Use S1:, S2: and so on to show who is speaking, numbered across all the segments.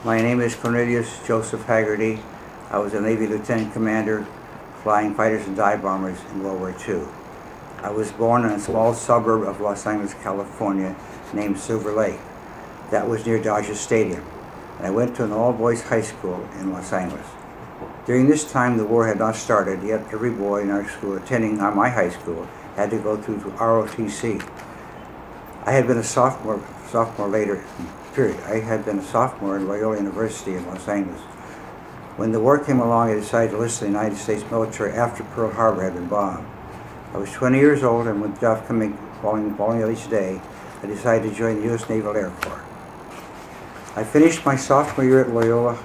S1: My name is Cornelius Joseph Haggerty. I was a Navy Lieutenant Commander flying fighters and dive bombers in World War II. I was born in a small suburb of Los Angeles, California named Silver Lake. That was near Dodger Stadium. And I went to an all-boys high school in Los Angeles. During this time, the war had not started, yet every boy in our school attending my high school had to go through ROTC. I had been a sophomore later, period. I had been a sophomore in Loyola University in Los Angeles. When the war came along, I decided to enlist in the United States military after Pearl Harbor had been bombed. I was 20 years old, and with job falling out each day, I decided to join the U.S. Naval Air Corps. I finished my sophomore year at Loyola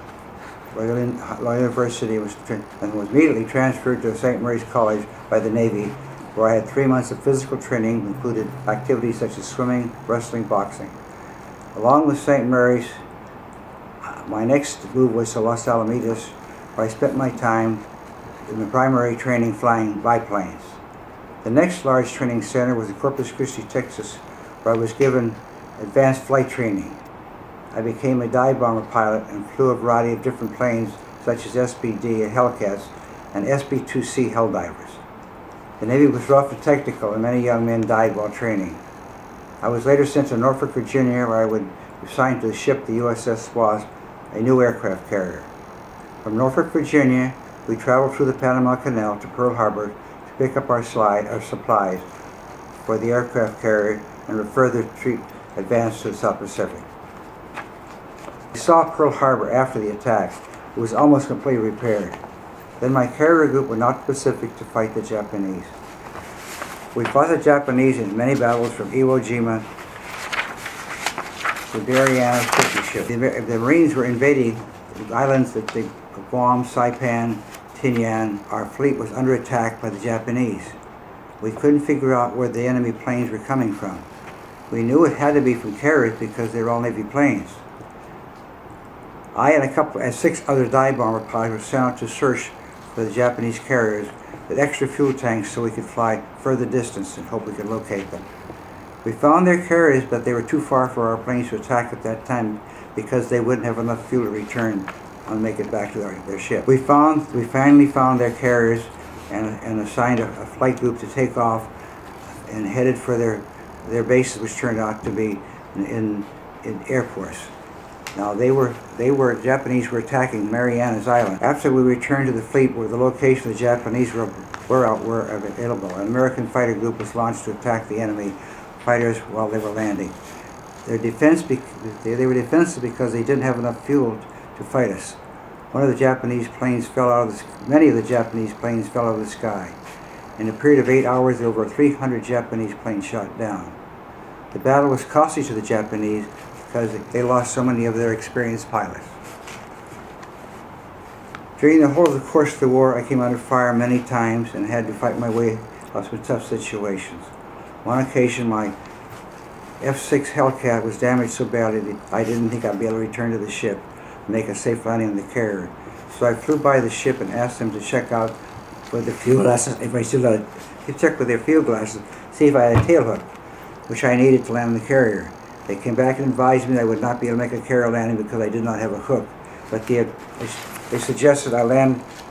S1: University and was immediately transferred to St. Mary's College by the Navy, where I had 3 months of physical training, included activities such as swimming, wrestling, boxing. Along with St. Mary's, my next move was to Los Alamitos, where I spent my time in the primary training flying biplanes. The next large training center was in Corpus Christi, Texas, where I was given advanced flight training. I became a dive bomber pilot and flew a variety of different planes such as SBD and Hellcats and SB-2C Helldivers. The Navy was rough and technical, and many young men died while training. I was later sent to Norfolk, Virginia, where I would be assigned to the ship the USS Wasp, a new aircraft carrier. From Norfolk, Virginia, we traveled through the Panama Canal to Pearl Harbor to pick up our supplies for the aircraft carrier and further advance to the South Pacific. We saw Pearl Harbor after the attack. It was almost completely repaired. Then my carrier group went out to the Pacific to fight the Japanese. We fought the Japanese in many battles from Iwo Jima to Mariana Ship. The Marines were invading the islands of Guam, Saipan, Tinian. Our fleet was under attack by the Japanese. We couldn't figure out where the enemy planes were coming from. We knew it had to be from carriers because they were all Navy planes. I and 6 other dive bomber pilots were sent out to search for the Japanese carriers with extra fuel tanks so we could fly further distance and hope we could locate them. We found their carriers, but they were too far for our planes to attack at that time because they wouldn't have enough fuel to return and make it back to their ship. We finally found their carriers and assigned a flight group to take off and headed for their bases, which turned out to be in Air Force. Now Japanese were attacking Marianas Island. After we returned to the fleet where the location of the Japanese were available, an American fighter group was launched to attack the enemy fighters while they were landing. They were defensive because they didn't have enough fuel to fight us. Many of the Japanese planes fell out of the sky. In a period of 8 hours, over 300 Japanese planes shot down. The battle was costly to the Japanese because they lost so many of their experienced pilots. During the whole of the course of the war, I came under fire many times and had to fight my way out of some tough situations. On one occasion, my F-6 Hellcat was damaged so badly that I didn't think I'd be able to return to the ship and make a safe landing on the carrier. So I flew by the ship and asked them to check out with the fuel glasses, check with their field glasses, see if I had a tail hook, which I needed to land on the carrier. They came back and advised me that I would not be able to make a carrier landing because I did not have a hook. But they suggested I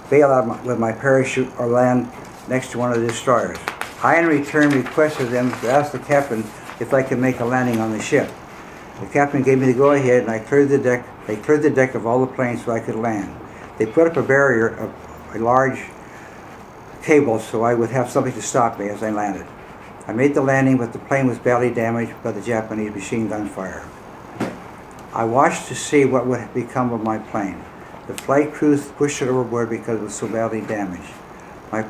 S1: bail out with my parachute or land next to one of the destroyers. I, in return, requested them to ask the captain if I could make a landing on the ship. The captain gave me the go-ahead, and I cleared the deck. They cleared the deck of all the planes so I could land. They put up a barrier of a large cable so I would have something to stop me as I landed. I made the landing, but the plane was badly damaged by the Japanese machine gun fire. I watched to see what would become of my plane. The flight crews pushed it overboard because it was so badly damaged. My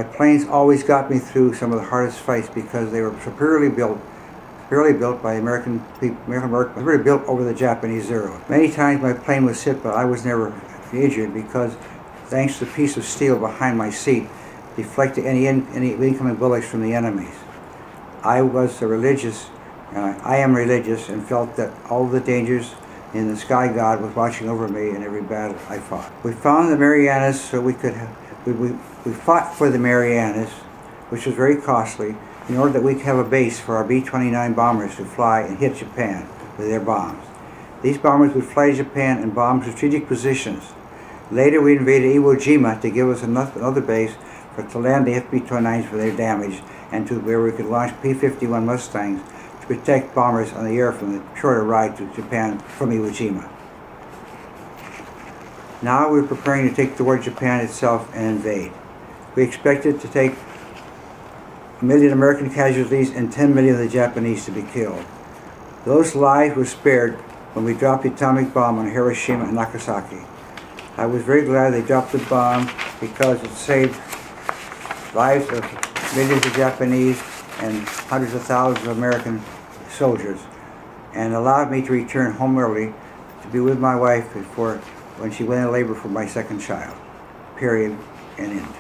S1: planes always got me through some of the hardest fights because they were superiorly built by American built over the Japanese Zero. Many times my plane was hit, but I was never injured because, thanks to the piece of steel behind my seat, deflected any incoming bullets from the enemies. I am religious, and felt that all the dangers in the sky god was watching over me in every battle I fought. We found the Marianas so we fought for the Marianas, which was very costly, in order that we could have a base for our B-29 bombers to fly and hit Japan with their bombs. These bombers would fly to Japan and bomb strategic positions. Later we invaded Iwo Jima to give us another base to land the FB-29s for their damage, and to where we could launch P-51 Mustangs to protect bombers on the air from the shorter ride to Japan from Iwo Jima. Now we're preparing to take toward Japan itself and invade. We expected to take 1 million American casualties and 10 million of the Japanese to be killed. Those lives were spared when we dropped the atomic bomb on Hiroshima and Nagasaki. I was very glad they dropped the bomb because it saved lives of millions of Japanese and hundreds of thousands of American soldiers, and allowed me to return home early to be with my wife when she went into labor for my second child. Period and end.